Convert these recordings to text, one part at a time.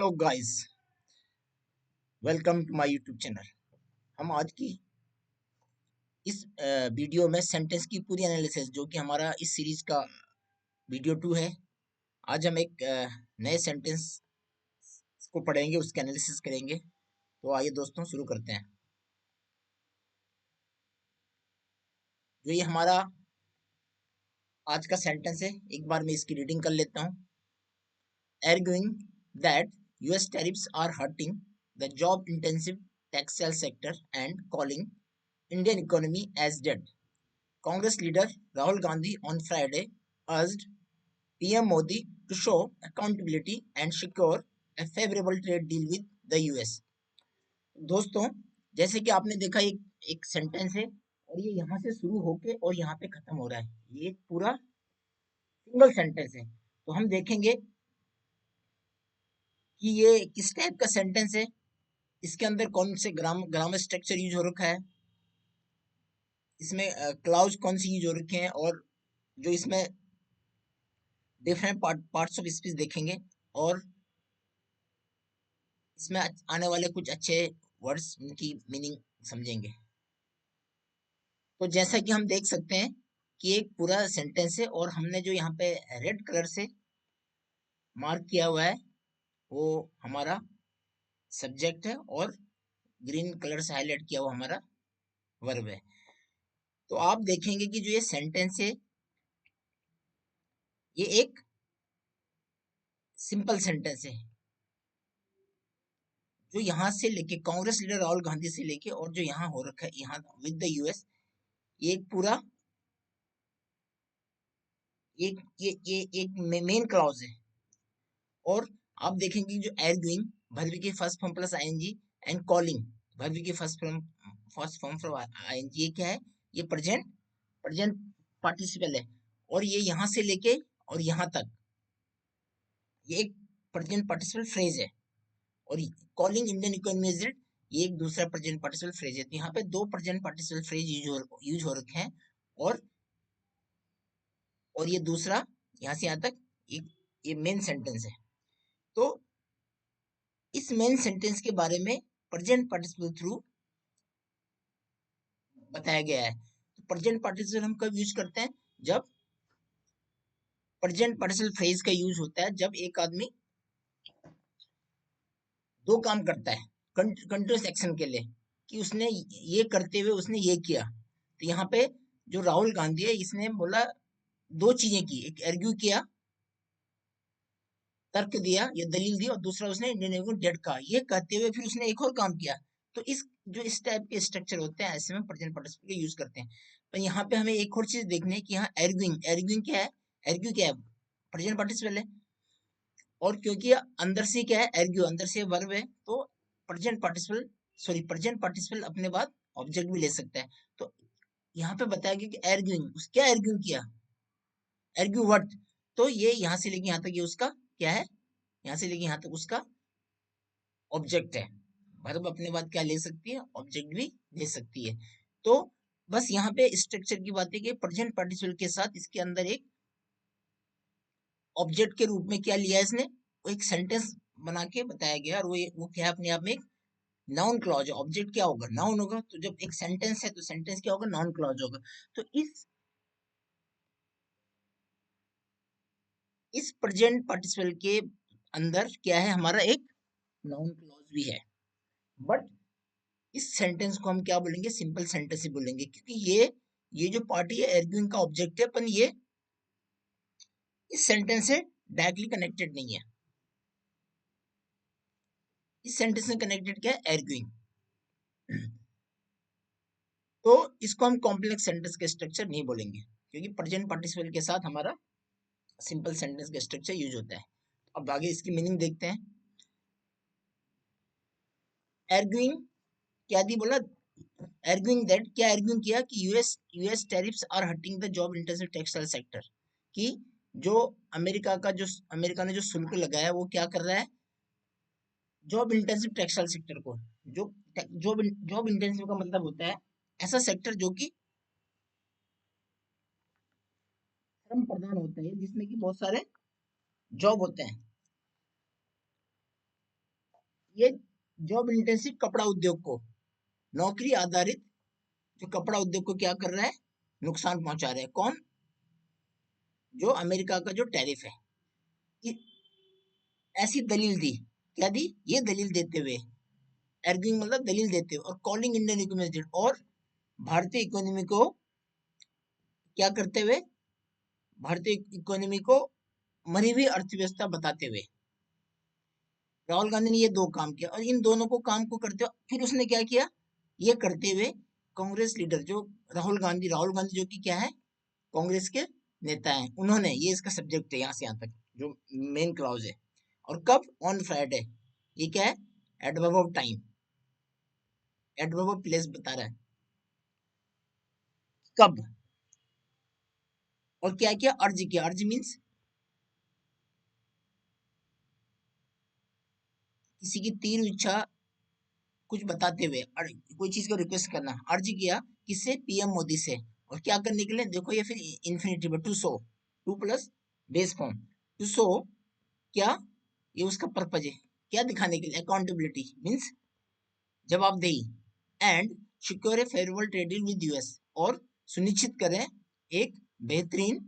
Hello guys, welcome to my YouTube channel. हम आज की इस वीडियो में सेंटेंस की पूरी एनालिसिस जो कि हमारा इस सीरीज का वीडियो 2 है। आज हम एक नए सेंटेंस को पढ़ेंगे, उसके एनालिसिस करेंगे। तो आइए दोस्तों शुरू करते हैं। जो ये हमारा आज का सेंटेंस है, एक बार मैं इसकी रीडिंग कर लेता हूँ। Arguing that US tariffs are hurting the job-intensive textile sector and calling Indian economy as dead. Congress leader Rahul Gandhi on Friday urged PM Modi to show accountability and secure a favorable trade deal with the US. दोस्तों, जैसे कि आपने देखा एक sentence है और ये यहाँ से शुरू होके और यहाँ पे खत्म हो रहा है। ये एक पूरा सिंगल सेंटेंस है। तो हम देखेंगे कि ये किस टाइप का सेंटेंस है, इसके अंदर कौन से ग्रामर स्ट्रक्चर यूज हो रखा है, इसमें क्लाउज कौन सी यूज हो रखे हैं, और जो इसमें डिफरेंट पार्ट्स ऑफ स्पीच देखेंगे, और इसमें आने वाले कुछ अच्छे वर्ड्स, उनकी मीनिंग समझेंगे। तो जैसा कि हम देख सकते हैं कि एक पूरा सेंटेंस है और हमने जो यहाँ पे रेड कलर से मार्क किया हुआ है वो हमारा सब्जेक्ट है और ग्रीन कलर से हाईलाइट किया हुआ हमारा वर्ब है। तो आप देखेंगे कि जो ये सेंटेंस है ये एक सिंपल सेंटेंस है। जो यहाँ से लेके कांग्रेस लीडर राहुल गांधी से लेके और जो यहाँ हो रखा है यहाँ विद द यूएस, ये एक पूरा ये एक मेन क्लॉज है। और आप देखेंगे जो एर्गुइंग भर्बी के first form plus ING and calling verb के फर्स्ट फॉर्म फ्रॉम आईएनजी, ये क्या है? ये प्रेजेंट पार्टिसिपल है। और ये यहाँ से लेके और यहाँ तक ये एक प्रेजेंट पार्टिसिपल फ्रेज है। और calling Indian economy is it, ये एक दूसरा प्रेजेंट पार्टिसिपल फ्रेज है। तो यहाँ पे दो प्रेजेंट पार्टिसिपल फ्रेज यूज हो रखे हैं। और ये दूसरा यहाँ से यहाँ तक ये मेन सेंटेंस है। तो इस मेन सेंटेंस के बारे में प्रेजेंट पार्टिसिपल थ्रू बताया गया है। तो प्रेजेंट पार्टिसिपल हम कब यूज करते हैं? जब प्रेजेंट पार्टिसिपल फ्रेज का यूज होता है जब एक आदमी दो काम करता है कंटिन्यूस एक्शन के लिए, कि उसने ये करते हुए उसने ये किया। तो यहाँ पे जो राहुल गांधी है इसने बोला दो चीजें की, एक आर्ग्यू किया, तर्क दिया या दलील दी, और दूसरा उसने इंडियन नेवी को डेड कहा। ये कहते हुए फिर उसने एक और काम किया। तो इस टाइप के स्ट्रक्चर होते हैं, ऐसे में प्रेजेंट पार्टिसिपल का यूज करते हैं। पर यहाँ पे हमें एक और चीज देखनी है कि यहाँ एर्ग्यूइंग क्या है? एर्ग्यू क्या है? प्रेजेंट पार्टिसिपल है। और क्योंकि अंदर से क्या है? एर्ग्यू अंदर से वर्ब है, तो प्रेजेंट पार्टिसिपल अपने बाद ऑब्जेक्ट भी ले सकता है। तो यहाँ पे बताया गया कि एर्ग्यूइंग, क्या एर्ग्यू किया? एर्ग्यू व्हाट? तो ये यहाँ से लेके यहाँ तक ये उसका क्या है? यहाँ से लेके यहाँ तक उसका ऑब्जेक्ट है। वर्ब अपने बाद क्या ले सकती है? ऑब्जेक्ट भी ले सकती है। तो बस यहाँ पे स्ट्रक्चर की बात है कि प्रेजेंट पार्टिसिपल के साथ इसके अंदर एक ऑब्जेक्ट के रूप में क्या लिया इसने? वो एक सेंटेंस बना के बताया गया। और वो क्या है? अपने आप में एक नाउन क्लॉज है। ऑब्जेक्ट क्या होगा? नाउन होगा। तो जब एक सेंटेंस है तो सेंटेंस क्या होगा? नाउन क्लॉज होगा। तो इस प्रेजेंट पार्टिसिपल के अंदर क्या है? हमारा एक नाउन क्लॉज भी है। बट इस सेंटेंस को हम क्या बोलेंगे? सिंपल सेंटेंस ही बोलेंगे, क्योंकि ये जो पार्टी है एर्ग्यूइंग का ऑब्जेक्ट है, पर ये इस सेंटेंस से डायरेक्टली कनेक्टेड नहीं है। इस सेंटेंस में कनेक्टेड क्या है? एर्ग्यूइंग। तो इसको हम कॉम्प्लेक्स सेंटेंस के स्ट्रक्चर नहीं बोलेंगे, क्योंकि प्रेजेंट पार्टिसिपल के साथ हमारा सिंपल सेंटेंस का स्ट्रक्चर यूज होता है। अब आगे इसकी मीनिंग देखते हैं। एर्ग्यूइंग क्या दी बोला? एर्ग्यूइंग दैट, क्या एर्ग्यूइंग किया? कि US tariffs are hurting the job intensive textile sector, कि जो अमेरिका ने जो शुल्क लगाया वो क्या कर रहा है? जॉब इंटेंसिव टेक्सटाइल सेक्टर को, जो जॉब इंटेंसिव का मतलब होता है ऐसा सेक्टर जो कि श्रम प्रधान होता है, जिसमें कि बहुत सारे जॉब होते हैं। ये जॉब इंटेंसिव कपड़ा उद्योग को, नौकरी आधारित जो कपड़ा उद्योग को क्या कर रहा है, नुकसान पहुंचा रहा है। कौन? जो अमेरिका का जो टैरिफ है। ये ऐसी दलील दी, क्या दी? ये दलील देते हुए, आर्ग्यूइंग मतलब दलील देते हुए, और कॉलिंग इंडियन इकोनॉमी, और भारतीय इकोनॉमी को क्या करते हुए, भारतीय इकोनॉमी को मरी हुई अर्थव्यवस्था बताते हुए राहुल गांधी ने ये दो काम किया। और इन दोनों को काम को करते हुए फिर उसने क्या किया, ये करते हुए कांग्रेस लीडर जो राहुल गांधी जो कि क्या है, कांग्रेस के नेता हैं, उन्होंने, ये इसका सब्जेक्ट है यहाँ से यहाँ तक जो मेन क्लॉज है। और कब? On Friday. ये क्या है? Adverb of time, adverb of place बता रहा है कब और क्या किया, अर्ज किया। अर्ज मीन्स किसी की तीव्र इच्छा कुछ बताते हुए, कोई चीज को रिक्वेस्ट करना, अर्ज किया। किससे? पीएम मोदी से। और क्या करने के लिए? देखो ये फिर infinitive, to show, to plus base form, to show क्या, ये उसका पर्पज है, क्या दिखाने के लिए? अकाउंटेबिलिटी मीन्स जवाबदेही, and secure a favourable trade deal with US, और सुनिश्चित करें एक बेहतरीन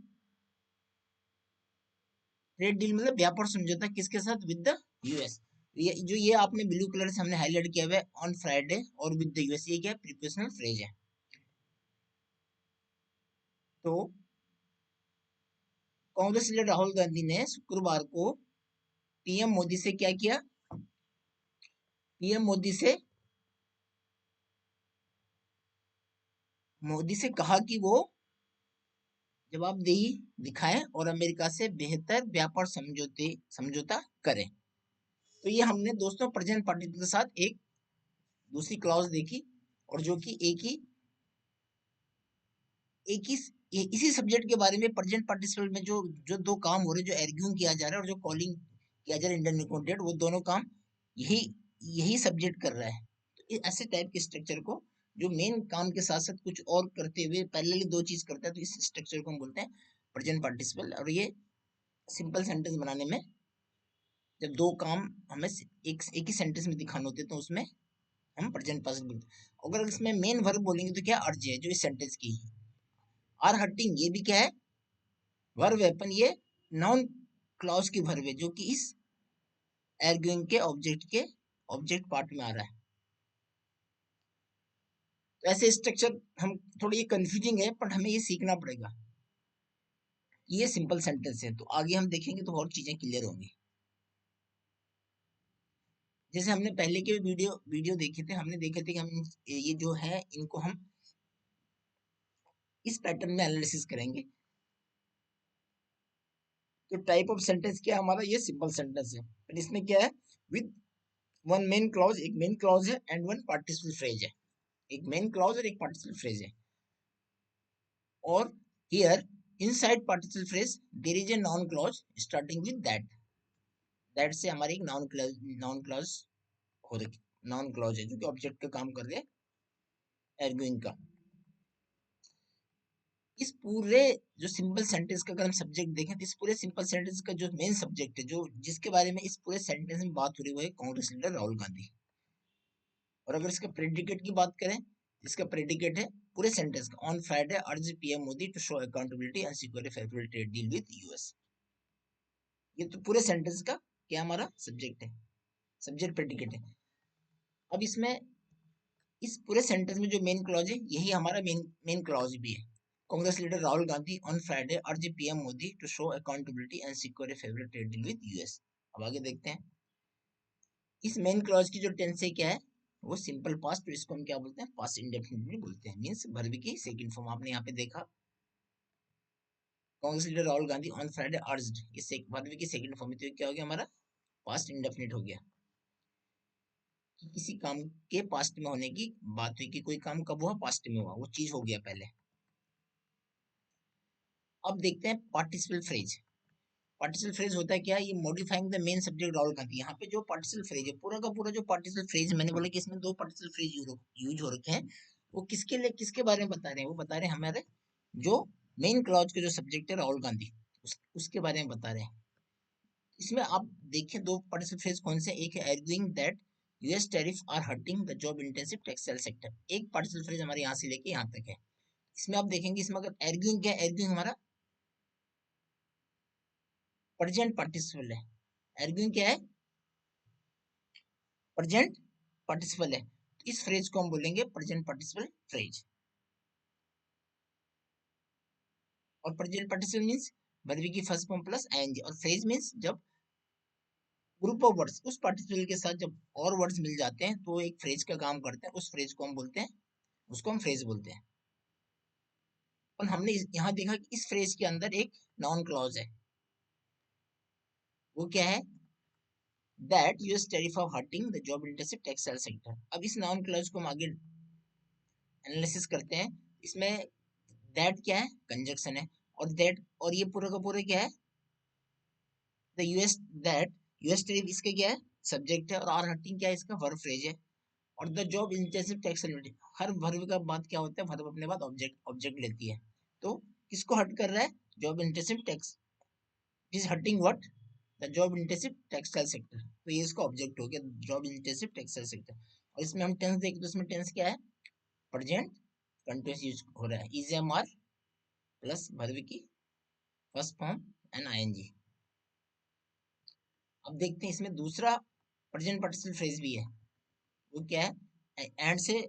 ट्रेड डील मतलब व्यापार समझौता, किसके साथ? With the US. ये आपने ब्लू कलर से हमने हाईलाइट किया हुआ है, ऑन फ्राइडे और विद द यूएस, ये क्या प्रीपोजिशनल फ्रेज है। तो कांग्रेस लीडर राहुल गांधी ने शुक्रवार को पीएम मोदी से क्या किया? पीएम मोदी से कहा कि वो जवाबदेही दिखाएं और अमेरिका से बेहतर व्यापार समझौता करें। तो ये हमने दोस्तों प्रेजेंट पार्टिसिपल के साथ एक दूसरी क्लॉज देखी, और जो कि एक ही इसी सब्जेक्ट के बारे में प्रेजेंट पार्टिसिपल में जो दो काम हो रहे हैं, जो एर्ग्यूइंग किया जा रहा है और जो कॉलिंग किया जा रहा है इंडियन निकोन, वो दोनों काम यही यही सब्जेक्ट कर रहा है। तो ऐसे टाइप के स्ट्रक्चर को, जो मेन काम के साथ साथ कुछ और करते हुए पैरेलली दो चीज करता है, तो इस स्ट्रक्चर को हम बोलते हैं प्रेजेंट पार्टिसिपल। और ये सिंपल सेंटेंस बनाने में, जब दो काम हमें एक ही सेंटेंस में दिखाने होते हैं, तो उसमें हम प्रेजेंट पार्टिसिपल बोलते हैं। अगर इसमें मेन वर्ब बोलेंगे तो क्या? अर्ज है, जो इस सेंटेंस की। आर हर्टिंग, ये भी क्या है? Verb weapon. ये नाउन क्लॉज की वर्ब है, जो कि इस एर्गुइंग के ऑब्जेक्ट पार्ट में आ रहा है। तो ऐसे स्ट्रक्चर हम, थोड़ी ये कंफ्यूजिंग है, पर हमें ये सीखना पड़ेगा। ये सिंपल सेंटेंस है, तो आगे हम देखेंगे तो और चीजें क्लियर होंगी। जैसे हमने पहले के वीडियो देखे थे, हमने देखे थे कि हम ये जो है इनको हम इस पैटर्न में एनालिसिस करेंगे। तो टाइप ऑफ सेंटेंस क्या है हमारा? ये सिंपल सेंटेंस है, पर इसमें क्या है? विद वन मेन क्लॉज, एक मेन क्लॉज है, एंड वन पार्टिसिपल फ्रेज है। एक मेन क्लॉज और एक पार्टिसिपल फ्रेज है। और here inside participle phrase there is a noun clause starting with that. That से हमारी एक नाउन क्लॉज हो रही, नाउन क्लॉज है जो कि ऑब्जेक्ट का काम कर रहे हैं, एर्गुइंग का। इस पूरे जो सिंपल सेंटेंस का अगर हम सब्जेक्ट देखें, तो इस पूरे सिंपल सेंटेंस का जो मेन सब्जेक्ट है, जो जिसके बारे में इस पूरे सेंटेंस में बात हो रही है, वो है कांग्रेस लीडर राहुल गांधी। और अगर इसका प्रेडिकेट की बात करें, इसका प्रेडिकेट है पूरे सेंटेंस का, on Friday urge PM Modi to show accountability and secure a favourable trade deal with US. ये तो पूरे सेंटेंस का क्या हमारा सब्जेक्ट है, सब्जेक्ट प्रेडिकेट है। अब इसमें इस पूरे सेंटेंस में जो मेन क्लॉज है, यही हमारा मेन क्लॉज भी है। Congress leader Rahul Gandhi on Friday urge PM Modi to show accountability and secure a favourable trade deal with US. अब आगे देखते हैं। इस मेन क्लॉज की जो टेंस है क्या है? वो सिंपल पास्ट, तो इसको हम क्या बोलते हैं? पास्ट इंडेफिनिट बोलते हैं, मींस वर्ब की सेकंड फॉर्म। आपने यहाँ पे देखा, Congress leader Rahul Gandhi on Friday urged, ये वर्ब की सेकंड फॉर्म, तो क्या हो गया हमारा? पास्ट इंडेफिनिट हो गया, कि किसी काम के पास्ट में होने की बात हुई, कि कोई काम कब हुआ? पास्ट में हुआ, वो चीज हो गया पहले। अब देखते हैं पार्टिसिपल फ्रेज। पार्टिसिपल फ्रेज होता है क्या? ये modifying the main subject Rahul Gandhi. यहाँ पे जो पार्टिसिपल फ्रेज है, पूरा का पूरा जो पार्टिसिपल फ्रेज, मैंने बोला कि इसमें दो पार्टिसिपल फ्रेज यूज हो रखे हैं, वो किसके लिए, किसके बारे में बता रहे हैं? वो बता रहे हैं हमारे जो मेन क्लॉज के जो सब्जेक्ट है राहुल गांधी, उसके बारे में बता रहे हैं। इसमें आप देखें दो पार्टिसिपल फ्रेज कौन से? एक है arguing that US tariff are hurting the job intensive textile sector. एक पार्टिकल फ्रेज हमारे यहाँ से लेके यहाँ तक है। इसमें आप देखेंगे, इसमें अगर एर्ग्यूइंग क्या है, एर्ग्यूइंग हमारा प्रेजेंट पार्टिसिपल है। एर्ग्यूइंग क्या है, प्रेजेंट पार्टिसिपल है। तो इस फ्रेज को हम बोलेंगे प्रेजेंट पार्टिसिपल फ्रेज। और प्रेजेंट पार्टिसिपल मींस वर्ब की फर्स्ट फॉर्म प्लस आईएनजी, और फ्रेज मींस जब ग्रुप ऑफ वर्ड्स उस पार्टिसिपल के साथ जब और वर्ड्स मिल जाते हैं तो एक फ्रेज का काम करते हैं, उस फ्रेज को हम बोलते हैं, उसको हम फ्रेज बोलते हैं। पर हमने यहाँ देखा कि इस फ्रेज के अंदर एक नाउन क्लॉज है, वो क्या है, that US tariff of hurting the job intensive textile sector. अब इस नाउन क्लॉज को हम आगे एनालिसिस करते हैं। इसमें दैट क्या है, कंजक्शन है, और दैट और ये पूरा का पूरा क्या है, the US, that US tariff इसका क्या है, सब्जेक्ट है, और आर हर्टिंग क्या है, इसका वर्ब फ्रेज है। और the job intensive textile, her verb का बाद क्या होता है, वर्ब अपने बाद ऑब्जेक्ट ऑब्जेक्ट लेती है। तो किसको हर्ट कर रहा है, job intensive tax is hurting what, the job intensive textile sector. तो ये इसका ऑब्जेक्ट हो गया, जॉब इंटेंसिव टेक्सटाइल सेक्टर। और इसमें हम टेंस देखें तो इसमें टेंस क्या है, प्रेजेंट कंटिन्यूअस यूज हो रहा है, is am are plus verb की फर्स्ट फॉर्म एंड आईएनजी। अब देखते हैं इसमें दूसरा प्रेजेंट पार्टिसिपल फ्रेज भी है, वो क्या है, एंड से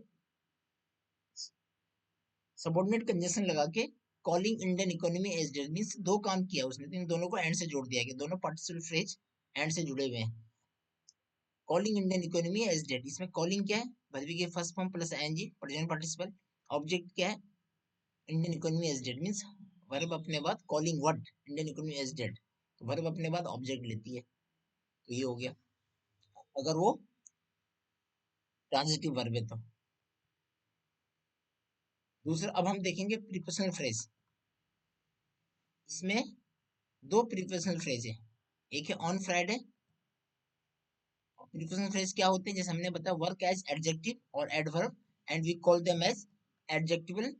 सबऑर्डिनेट कंजंक्शन लगा के calling Indian economy as dead, means दो काम किया उसने, तो इन दोनों को एंड से जोड़ दिया कि दोनों पार्टिसिपल फ्रेज एंड से जुड़े हुए हैं। Calling Indian economy as dead, इसमें कॉलिंग क्या है, वर्ब की first form plus ING present participle. Object क्या है, Indian economy as dead, means verb अपने बाद calling what, Indian economy as dead, तो वर्ब अपने बाद ऑब्जेक्ट लेती है, तो ये हो गया अगर वो ट्रांजिटिव वर्ब है तो। दूसरा अब हम देखेंगे प्रीपोजिशनल फ्रेज। इसमें दो प्रीपोजिशनल फ्रेज है, एक है ऑन फ्राइडे। प्रीपोजिशनल फ्रेज क्या होते हैं, जैसे हमने बताया, वर्क एज एडजेक्टिव और adverb and we call them as adjectival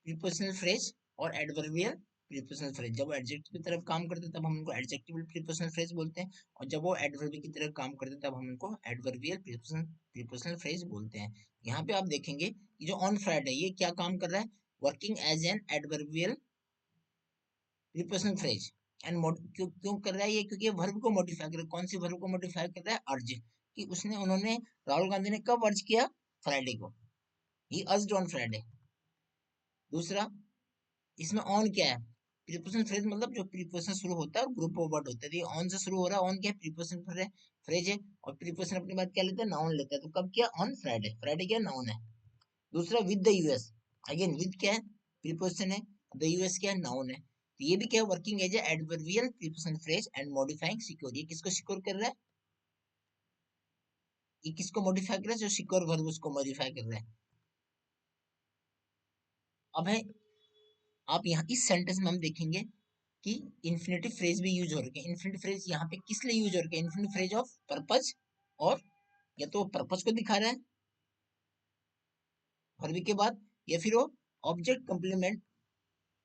prepositional phrase और एडवर्बियल प्रीपोजिशनल फ्रेज। जब वो एडजेक्टिव की तरफ काम करते हैं तब हम उनको एडजेक्टिवल प्रीपोजिशनल फ्रेज बोलते हैं, और जब वो एडवर्ब की तरफ काम करते हैं तब हम उनको एडवर्बियल प्रीपोजिशनल फ्रेज बोलते हैं। यहाँ पे आप देखेंगे कि जो ऑन फ्राइडे ये क्या काम कर रहा है, working as an adverbial prepositional phrase. And क्यों क्यों कर रहा है ये, क्योंकि वर्ब को मॉडिफाई कर रहा है। कौन सी वर्ब को मॉडिफाई कर रहा है, अर्ज, कि उसने उन्होंने राहुल गांधी ने कब अर्ज किया, फ्राइडे को, ही अर्ज्ड ऑन फ्राइडे। दूसरा इसमें ऑन क्या है, प्रीपोजिशन फ्रेज, मतलब जो प्रीपोजिशन शुरू होता है और ग्रुप ऑफ वर्ड होता है, तो ये ऑन से शुरू हो रहा है, ऑन क्या है, प्रीपोजिशन फ्रेज है, और प्रीपोजिशन अपने बाद क्या लेता है, नाउन लेता है, तो कब किया, ऑन फ्राइडे, फ्राइडे क्या नाउन है। दूसरा with the US, again with क्या है, प्रीपोजिशन है, द यूएस क्या है, नाउन है, तो ये भी क्या है, working as adverbial preposition phrase and modifying secure. ये किसको सिक्योर कर रहा है, ये किसको मॉडिफाई कर रहा है, जो सिक्योर वर्ब उसको मॉडिफाई कर रहा है। अब है, आप यहाँ इस सेंटेंस में हम देखेंगे कि इन्फिनेटिव फ्रेज भी यूज हो रखे हैं। इन्फिनेटिव फ्रेज यहाँ पे किस लिए यूज हो रखे हैं, इन्फिनेटिव फ्रेज ऑफ पर्पज, और या तो पर्पज को दिखा रहा है वर्ब के बाद, या फिर वो ऑब्जेक्ट कंप्लीमेंट,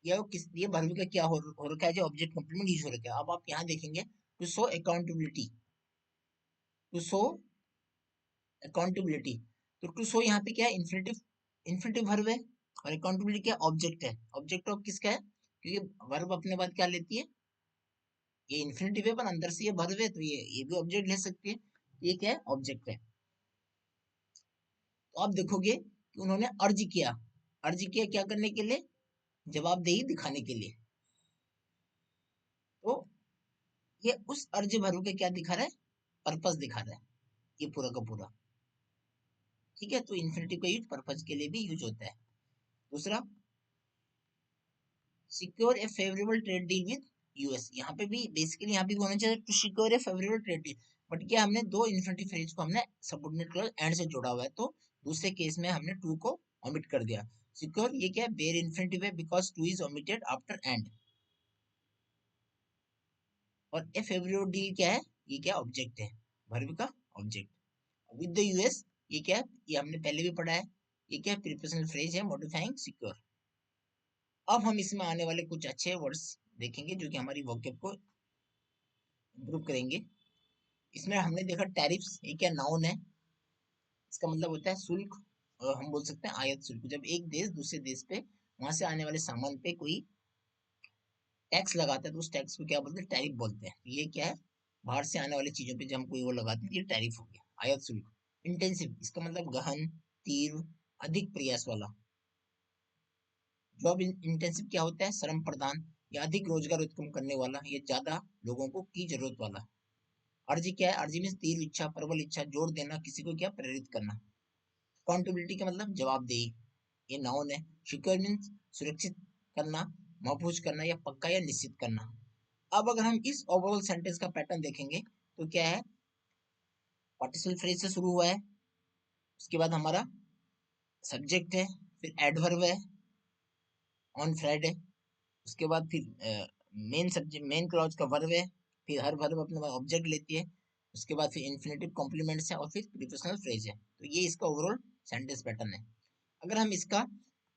या वो किस लिए वर्ब का क्या हो रखा है, जो ऑब्जेक्ट कंप्लीमेंट यूज हो रखा है। अब आप यहाँ देखेंगे to show accountability, to show accountability, तो टू शो यहाँ पे क्या है, इन्फिनेटिव, इन्फिनेटिव वर्ब है, और अकाउंटेबिलिटी क्या, ऑब्जेक्ट है, ऑब्जेक्ट ऑफ किसका है, क्योंकि वर्ब अपने बाद क्या लेती है, ये इन्फिनेटिव है पर अंदर से ये वर्ब है, तो ये भी ऑब्जेक्ट ले सकती है, ये क्या है, ऑब्जेक्ट है। तो आप देखोगे कि उन्होंने अर्ज किया, अर्ज किया क्या करने के लिए, जवाबदेही दिखाने के लिए। तो ये उस अर्ज वर्ब का क्या दिखा रहा है, पर्पस दिखा रहा है, ये पूरा का पूरा, ठीक है। तो इन्फिनेटिव का यूज पर्पस के लिए भी यूज होता है। दूसरा, secure a favourable trade deal with US, यहाँ पे भी बेसिकली यहाँ पे होना चाहिए to secure a favourable trade deal, but क्या हमने दो इन्फिनेटिव फ्रेज को हमने सबऑर्डिनेट क्लॉज एंड से जोड़ा हुआ है, तो दूसरे केस में हमने टू को ओमिट कर दिया। सिक्योर ये क्या है, बेयर इन्फिनेटिव है, because two is omitted after and. और ए फेवरेबल डील क्या है, ये क्या ऑब्जेक्ट है, वर्ब का ऑब्जेक्ट। विद द यूएस ये क्या है, ये हमने पहले भी पढ़ा है, ये क्या प्रीपोजिशनल फ्रेज है मॉडिफाइंग सिक्योर। अब हम इसमें आने वाले कुछ अच्छे वर्ड्स देखेंगे जो कि हमारी वोकैब को इम्प्रूव करेंगे। इसमें हमने देखा टैरिफ्स, ये क्या नाउन है, इसका मतलब होता है शुल्क, और हम बोल सकते हैं आयात शुल्क। जब एक देश दूसरे देश पे वहां से आने वाले सामान पे कोई टैक्स लगाता है तो उस टैक्स को क्या बोलते हैं, टैरिफ बोलते हैं। तो ये क्या है, बाहर से आने वाली चीजों पे जब हम कोई वो लगाते हैं, ये टैरिफ हो गया, आयात शुल्क। इंटेंसिव, इसका मतलब गहन, तीव्र, अधिक प्रयास वाला। जॉब इंटेंसिव क्या होता है, श्रम प्रदान या अधिक रोजगार उत्पन्न करने वाला, या ज्यादा लोगों को की जरूरत वाला। अर्जी क्या है, अर्जी में तीव्र इच्छा, प्रबल इच्छा, जोर देना, किसी को क्या प्रेरित करना। अकाउंटेबिलिटी का मतलब जवाबदेही, ये नाउन है। सिक्योर मीन्स सुरक्षित करना, महफूज करना या पक्का या निश्चित करना। अब अगर हम इस ओवरऑल सेंटेंस का पैटर्न देखेंगे तो क्या है, पार्टिसिपल फ्रेज से शुरू हुआ है, उसके बाद हमारा सब्जेक्ट है, फिर एडवर्ब है, ऑन फ्राइडे, उसके बाद फिर मेन सब्जेक्ट, मेन क्लॉज का वर्ब है, फिर हर वर्ब अपने ऑब्जेक्ट लेती है, उसके बाद फिर इन्फिनेटिव कॉम्प्लीमेंट्स है, और फिर प्रीपोजिशनल फ्रेज है। तो ये इसका ओवरऑल सेंटेंस पैटर्न है। अगर हम इसका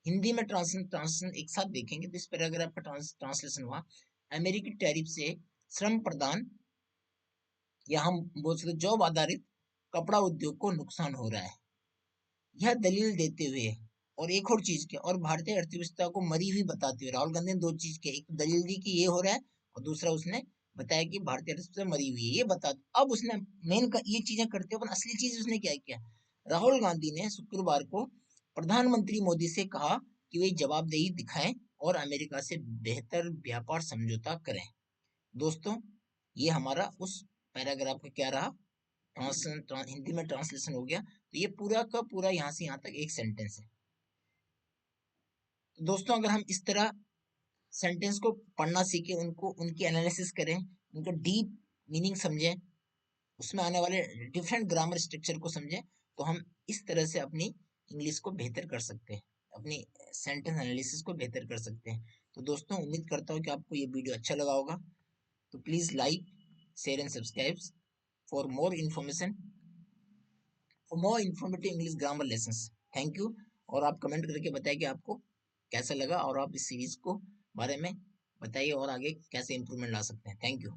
हिंदी में ट्रांसलेशन एक साथ देखेंगे तो इस पैराग्राफ का ट्रांसलेशन हुआ, अमेरिकी टैरिफ से श्रम प्रदान, या हम बोल सकते जॉब आधारित कपड़ा उद्योग को नुकसान हो रहा है, यह दलील देते हुए। और एक और चीज क्या, और भारतीय अर्थव्यवस्था को मरी हुई बताते हुए राहुल गांधी ने दो चीज किया, एक तो दलील दी कि ये हो रहा है, और दूसरा उसने बताया कि भारतीय अर्थव्यवस्था मरी हुई है, ये बता। अब उसने मेन ये चीजें करते हुए असली चीज उसने क्या किया, राहुल गांधी ने शुक्रवार को प्रधानमंत्री मोदी से कहा कि वे जवाबदेही दिखाएं और अमेरिका से बेहतर व्यापार समझौता करें। दोस्तों, ये हमारा उस पैराग्राफ का क्या रहा, हिंदी में ट्रांसलेशन हो गया। तो ये पूरा का पूरा यहाँ से यहाँ तक एक सेंटेंस है। तो दोस्तों, अगर हम इस तरह सेंटेंस को पढ़ना सीखें, उनको उनकी एनालिसिस करें, उनको डीप मीनिंग समझें, उसमें आने वाले डिफरेंट ग्रामर स्ट्रक्चर को समझें, तो हम इस तरह से अपनी इंग्लिश को बेहतर कर सकते हैं, अपनी सेंटेंस एनालिसिस को बेहतर कर सकते हैं। तो दोस्तों, उम्मीद करता हूँ कि आपको ये वीडियो अच्छा लगा होगा। तो please like, share and subscribe for more information, for more informative English grammar lessons. Thank you. और आप कमेंट करके बताइए कि आपको कैसा लगा, और आप इस सीरीज को बारे में बताइए और आगे कैसे इंप्रूवमेंट ला सकते हैं। Thank you.